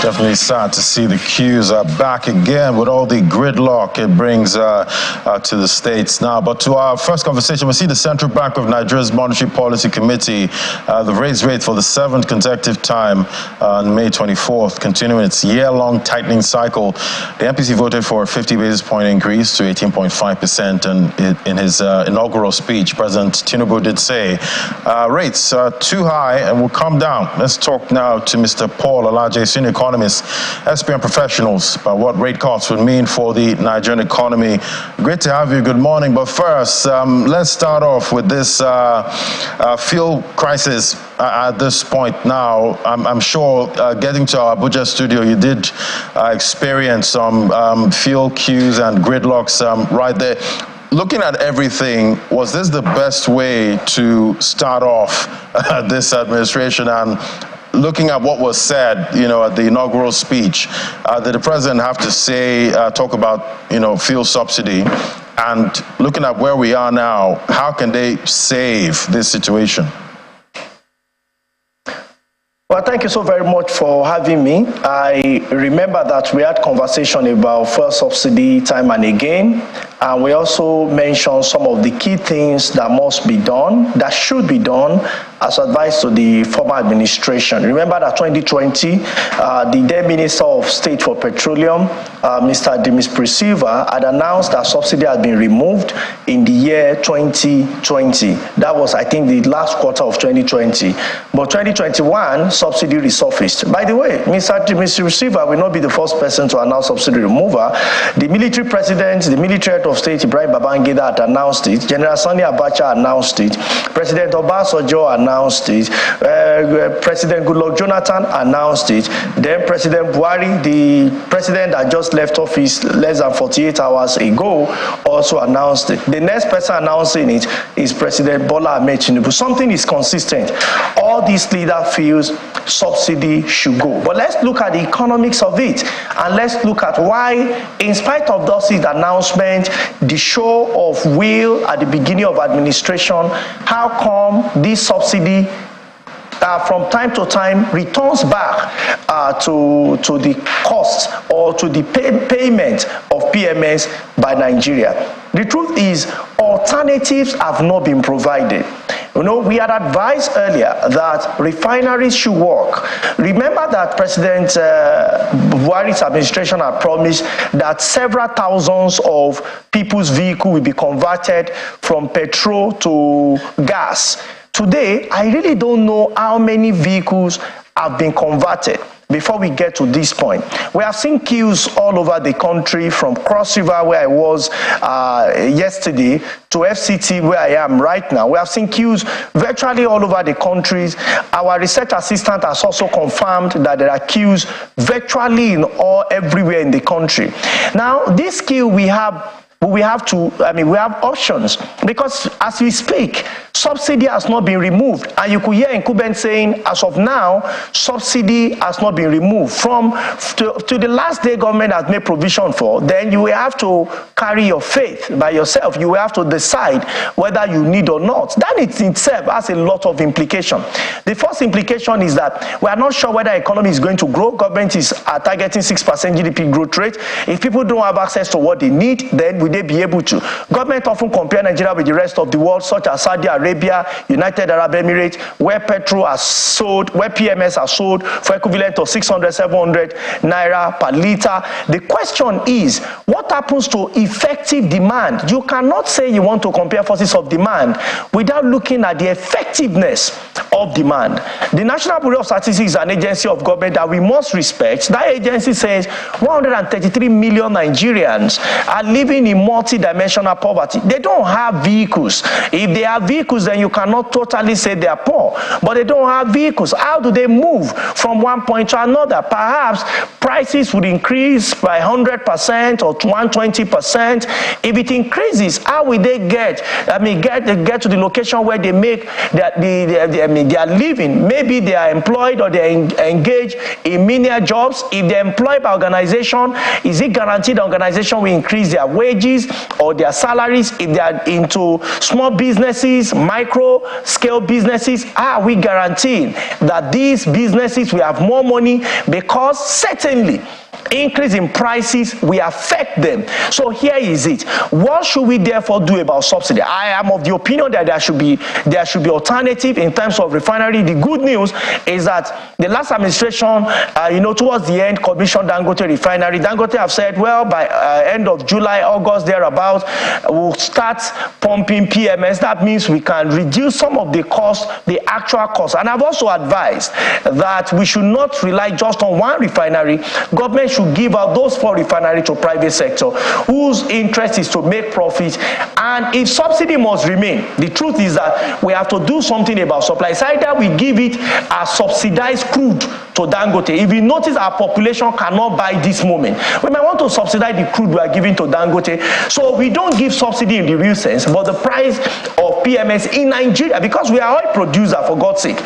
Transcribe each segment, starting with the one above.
Definitely sad to see the queues are back again with all the gridlock it brings to the states now. But to our first conversation, we see the Central Bank of Nigeria's Monetary Policy Committee, the raised rate for the 7th consecutive time on May 24th, continuing its year-long tightening cycle. The MPC voted for a 50 basis point increase to 18.5%, and in his inaugural speech, President Tinubu did say rates are too high and will come down. Let's talk now to Mr. Paul Alaje, senior economist, SPM Professionals, about what rate cuts would mean for the Nigerian economy. Great to have you. Good morning. But first, let's start off with this fuel crisis at this point now. I'm sure getting to our Abuja studio, you did experience some fuel queues and gridlocks right there. Looking at everything, was this the best way to start off this administration? And looking at what was said, at the inaugural speech, did the president have to say, talk about, fuel subsidy? And looking at where we are now, how can they save this situation? Well, thank you so very much for having me. I remember that we had conversation about fuel subsidy time and again, and we also mentioned some of the key things that must be done, that should be done, as advised to the former administration. Remember that 2020, the then Minister of State for Petroleum, Mr. Demis Priscilla, had announced that subsidy had been removed in the year 2020. That was, I think, the last quarter of 2020. But 2021, subsidy resurfaced. By the way, Mr. Demis Priscilla will not be the first person to announce subsidy removal. The military president, the military head of state, Ibrahim Babangida, had announced it. General Sani Abacha announced it. President Obasanjo announced it. President Goodluck Jonathan announced it. Then President Buhari, the president that just left office less than 48 hours ago, also announced it. The next person announcing it is President Bola Ahmed Tinubu. Something is consistent. All these leaders feel subsidy should go. But let's look at the economics of it, and let's look at why, in spite of those announcements, the show of will at the beginning of administration, how come this subsidy from time to time returns back to the cost or to the payment of PMS by Nigeria? The truth is, alternatives have not been provided. We had advised earlier that refineries should work. Remember that President Buhari's administration had promised that several thousands of people's vehicles will be converted from petrol to gas. Today, I really don't know how many vehicles have been converted. Before we get to this point, we have seen queues all over the country, from Cross River, where I was yesterday, to FCT, where I am right now. We have seen queues virtually all over the countries. Our research assistant has also confirmed that there are queues virtually everywhere in the country. Now, this queue we have options, because as we speak, subsidy has not been removed. And you could hear incumbents saying, as of now, subsidy has not been removed. To the last day government has made provision for, then you will have to carry your faith by yourself. You will have to decide whether you need or not. That in itself has a lot of implication. The first implication is that we are not sure whether the economy is going to grow. Government is targeting 6% GDP growth rate. If people don't have access to what they need, then will they be able to? Government often compare Nigeria with the rest of the world, such as Saudi Arabia, United Arab Emirates, where petrol has sold, where PMS are sold for equivalent of 600, 700 naira per liter. The question is, what happens to effective demand? You cannot say you want to compare forces of demand without looking at the effectiveness of demand. The National Bureau of Statistics is an agency of government that we must respect. That agency says 133 million Nigerians are living in multi-dimensional poverty. They don't have vehicles. If they have vehicles, then you cannot totally say they are poor. But they don't have vehicles. How do they move from one point to another? Perhaps prices would increase by 100% or 120%. If it increases, how will they get to the location where they make their living? Maybe they are employed or they are engaged in menial jobs. If they are employed by organization, is it guaranteed the organization will increase their wages? wages or their salaries, if they are into small businesses, micro scale businesses, are we guaranteeing that these businesses will have more money? Because certainly increase in prices will affect them. So here is it. What should we therefore do about subsidy? I am of the opinion that there should be alternative in terms of refinery. The good news is that the last administration, towards the end, commissioned Dangote refinery. Dangote have said, well, by end of July, August, thereabout, we'll start pumping PMS. That means we can reduce some of the cost, the actual cost. And I've also advised that we should not rely just on one refinery. Government should give out those 4 refineries to private sector whose interest is to make profit. And if subsidy must remain, the truth is that we have to do something about supply. It's either we give it as subsidized crude to Dangote. If you notice, our population cannot buy this moment. We might want to subsidize the crude we are giving to Dangote. So we don't give subsidy in the real sense, but the price of PMS in Nigeria, because we are oil producer, for God's sake,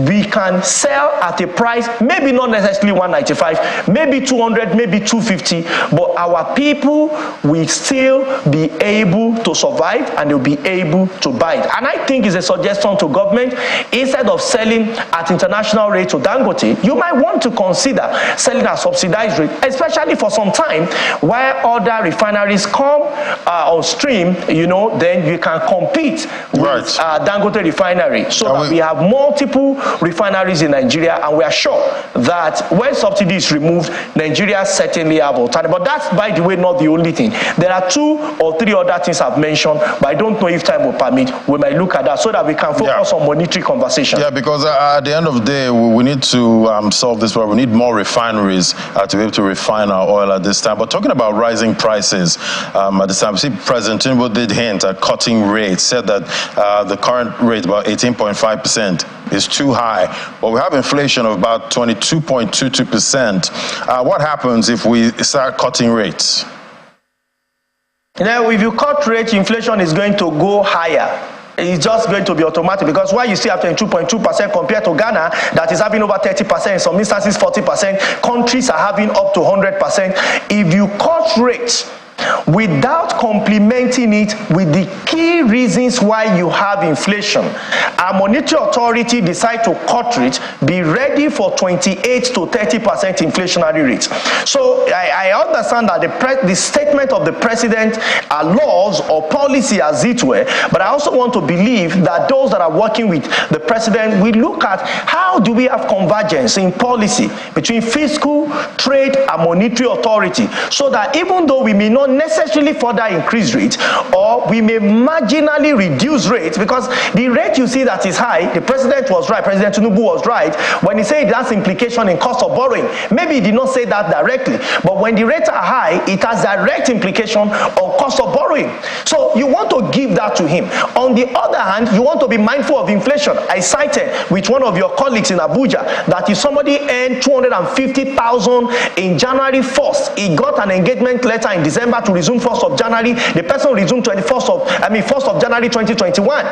we can sell at a price, maybe not necessarily 195, maybe 200, maybe 250, but our people will still be able to survive and they'll be able to buy it. And I think it's a suggestion to government, instead of selling at international rate to Dangote, you might want to consider selling at subsidized rate, especially for some time, while other refineries come on stream, then you can compete with Dangote refinery, so that we have multiple refineries in Nigeria, and we are sure that when subsidy is removed, Nigeria certainly have alternative. But that's, by the way, not the only thing. There are 2 or 3 other things I've mentioned, but I don't know if time will permit. We might look at that so that we can focus on monetary conversation. Yeah, because at the end of the day, we need to solve this problem. We need more refineries to be able to refine our oil at this time. But talking about rising prices at this time, see, President Tinubu did hint at cutting rates, said that the current rate, about 18.5%, is too high. But we have inflation of about 22.22%. What happens if we start cutting rates? If you cut rates, inflation is going to go higher. It's just going to be automatic, because why you see up to 2.2% compared to Ghana, that is having over 30%, in some instances 40%, countries are having up to 100%. If you cut rates without complementing it with the key reasons why you have inflation, our monetary authority decide to cut rates, be ready for 28 to 30% inflationary rates. So I understand that the statement of the president are laws or policy as it were, but I also want to believe that those that are working with the president, we look at how do we have convergence in policy between fiscal, trade, and monetary authority, so that even though we may not necessarily further increase rates, or we may marginally reduce rates, because the rate you see that is high, the president was right, President Tinubu was right, when he said it has implication in cost of borrowing. Maybe he did not say that directly, but when the rates are high, it has direct implication on cost of borrowing. So you want to give that to him. On the other hand, you want to be mindful of inflation. I cited with one of your colleagues in Abuja that if somebody earned 250,000 in January 1st, he got an engagement letter in December to resume 1st of January, the person resumed 1st of January 2021.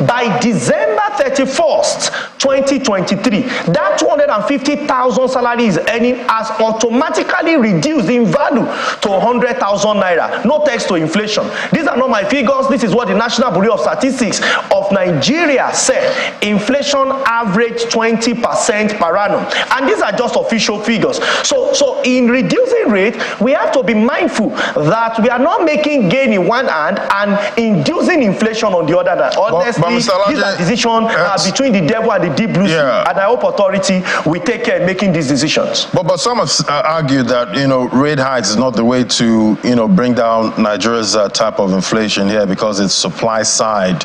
By December 31st, 2023, that 250,000 salary is earning has automatically reduced in value to 100,000 naira. No text to inflation. These are not my figures. This is what the National Bureau of Statistics of Nigeria said. Inflation averaged 20% per annum. And these are just official figures. So in reducing rate, we have to be mindful that we are not making gain in one hand and inducing inflation on the other hand. Honestly, these are decisions between the devil and the deep blue sea, and I hope authority will take care in making these decisions. But some have argued that rate hikes is not the way to bring down Nigeria's type of inflation here, because it's supply side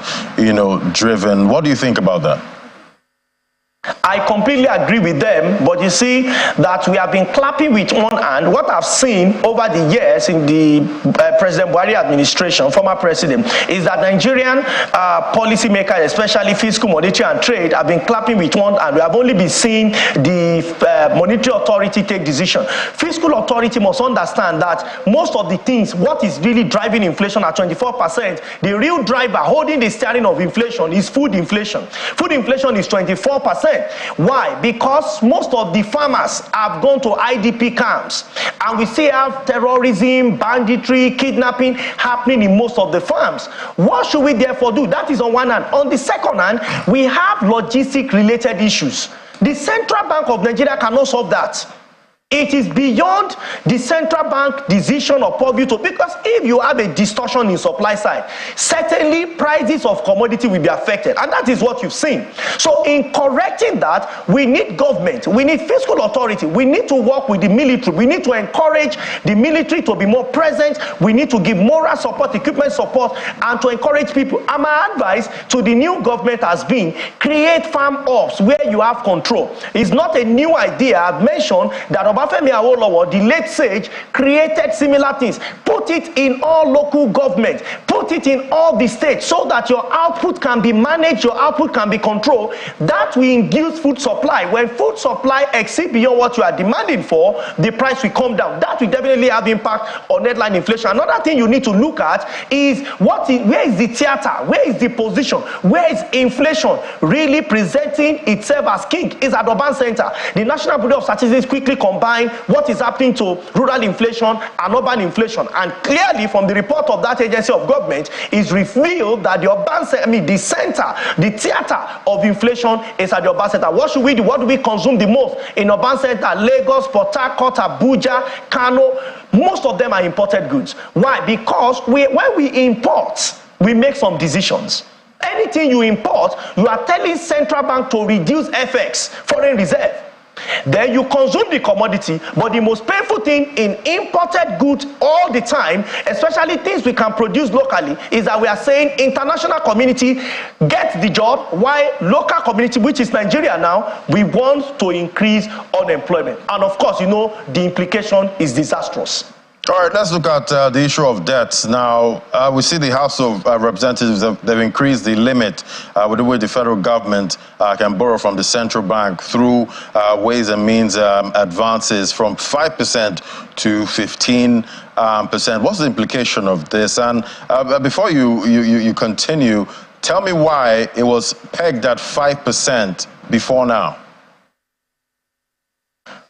driven. What do you think about that? I completely agree with them, but you see that we have been clapping with one hand. What I've seen over the years in the President Buhari administration, former president, is that Nigerian policymakers, especially fiscal, monetary, and trade, have been clapping with one hand. We have only been seeing the monetary authority take decision. Fiscal authority must understand that most of the things, what is really driving inflation at 24%, the real driver holding the steering of inflation is food inflation. Food inflation is 24%. 5%. Why? Because most of the farmers have gone to IDP camps, and we still have terrorism, banditry, kidnapping happening in most of the farms. What should we therefore do? That is on one hand. On the second hand, we have logistic-related issues. The Central Bank of Nigeria cannot solve that. It is beyond the central bank decision or purview to, because if you have a distortion in supply side, certainly prices of commodity will be affected, and that is what you've seen. So in correcting that, we need government, we need fiscal authority, we need to work with the military, we need to encourage the military to be more present, we need to give moral support, equipment support, and to encourage people. And my advice to the new government has been, create farm ops where you have control. It's not a new idea. I've mentioned that Obafemi Awolowo, the late sage, created similar things. Put it in all local government, put it in all the states, so that your output can be managed, your output can be controlled. That will induce food supply. When food supply exceeds beyond what you are demanding for, the price will come down. That will definitely have impact on headline inflation. Another thing you need to look at is where is the theater, where is the position, where is inflation really presenting itself as king? Is at urban center. The National Bureau of Statistics quickly combined what is happening to rural inflation and urban inflation, and clearly from the report of that agency of government is revealed that the center, the theater of inflation is at the urban center. What should we do? What do we consume the most in urban center? Lagos, Port Harcourt, Abuja, Kano. Most of them are imported goods. Why? Because when we import, we make some decisions. Anything you import, you are telling central bank to reduce FX, foreign reserve. Then you consume the commodity, but the most painful thing in imported goods all the time, especially things we can produce locally, is that we are saying international community gets the job, while local community, which is Nigeria now, we want to increase unemployment. And of course, you know, the implication is disastrous. All right, let's look at the issue of debts. Now, we see the House of Representatives, they've increased the limit with the way the federal government can borrow from the central bank through ways and means advances from 5% to 15%. What's the implication of this? And before you continue, tell me why it was pegged at 5% before now.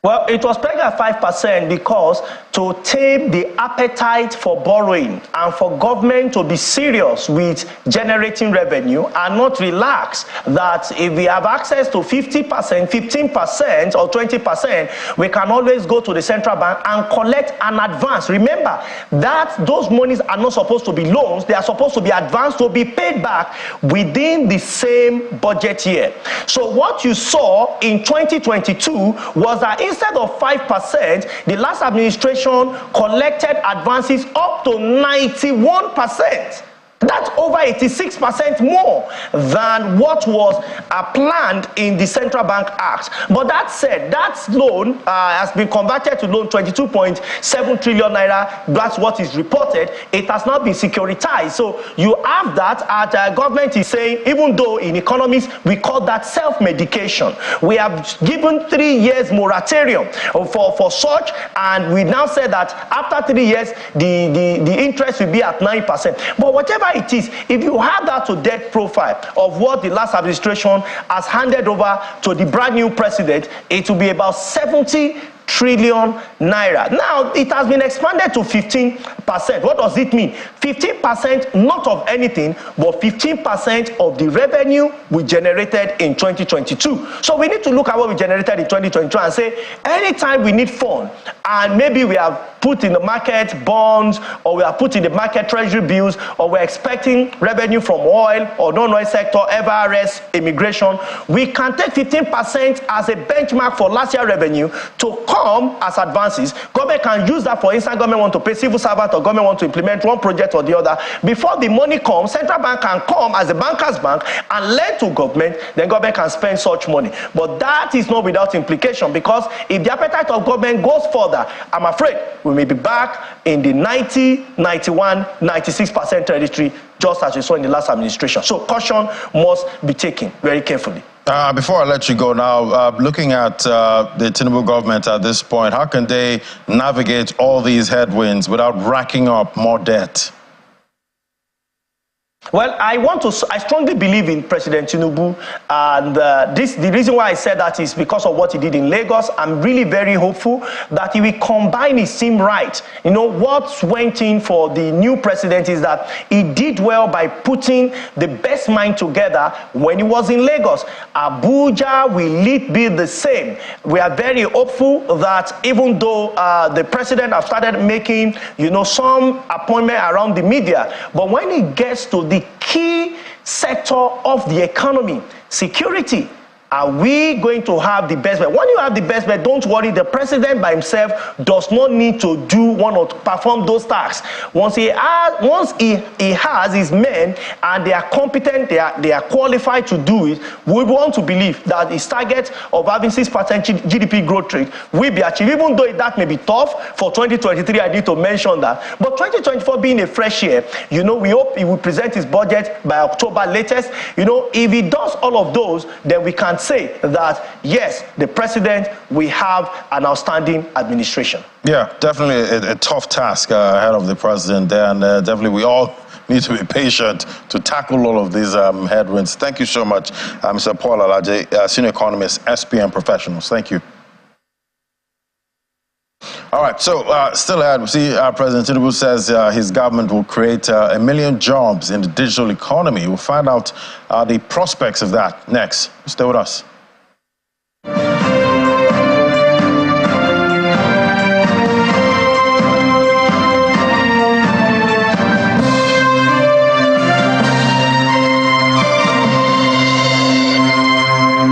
Well, it was pegged at 5% because to tame the appetite for borrowing and for government to be serious with generating revenue and not relax that if we have access to 50%, 15% or 20%, we can always go to the central bank and collect an advance. Remember that those monies are not supposed to be loans, they are supposed to be advanced to be paid back within the same budget year. So what you saw in 2022 was that instead of 5%, the last administration collected advances up to 91%. That's over 86% more than what was planned in the Central Bank Act. But that said, that loan has been converted to loan 22.7 trillion naira. That's what is reported. It has not been securitized. So you have that. Government is saying, even though in economics we call that self-medication, we have given 3 years moratorium for such, and we now say that after 3 years the interest will be at 9%. But whatever it is, if you have that to debt profile of what the last administration has handed over to the brand new president, it will be about 70 trillion naira. Now, it has been expanded to 15%. What does it mean? 15% not of anything, but 15% of the revenue we generated in 2022. So we need to look at what we generated in 2022 and say, anytime we need fund, and maybe we have put in the market bonds, or we have put in the market treasury bills, or we're expecting revenue from oil or non-oil sector, FRS, immigration, we can take 15% as a benchmark for last year revenue to come as advances. Government can use that. For instance, government want to pay civil servant, or government want to implement one project or the other. Before the money comes, central bank can come as a banker's bank and lend to government, then government can spend such money. But that is not without implication, because if the appetite of government goes further, I'm afraid we may be back in the 90, 91, 96% territory, just as we saw in the last administration. So caution must be taken very carefully. Before I let you go now, looking at the Tinubu government at this point, how can they navigate all these headwinds without racking up more debt? Well, I strongly believe in President Tinubu, and the reason why I said that is because of what he did in Lagos. I'm really very hopeful that he will combine his team right. You know, what went in for the new president is that he did well by putting the best mind together when he was in Lagos. Abuja will it be the same? We are very hopeful that even though the president has started making, you know, some appointment around the media, but when he gets to the key sector of the economy, security, are we going to have the best bet? When you have the best bet, don't worry, the president by himself does not need to do one or to perform those tasks. Once he has his men and they are competent, they are qualified to do it, we want to believe that his target of having 6% GDP growth rate will be achieved, even though that may be tough for 2023. I need to mention that. But 2024 being a fresh year, you know, we hope he will present his budget by October latest. You know, if he does all of those, then we can say that yes, the president will have an outstanding administration. Yeah, definitely a tough task ahead of the president there, and definitely we all need to be patient to tackle all of these headwinds. Thank you so much, Mr. Paul Alaje, senior economist, SPM Professionals. Thank you. All right, so still ahead, we see President Tinubu says his government will create 1 million jobs in the digital economy. We'll find out the prospects of that next. Stay with us.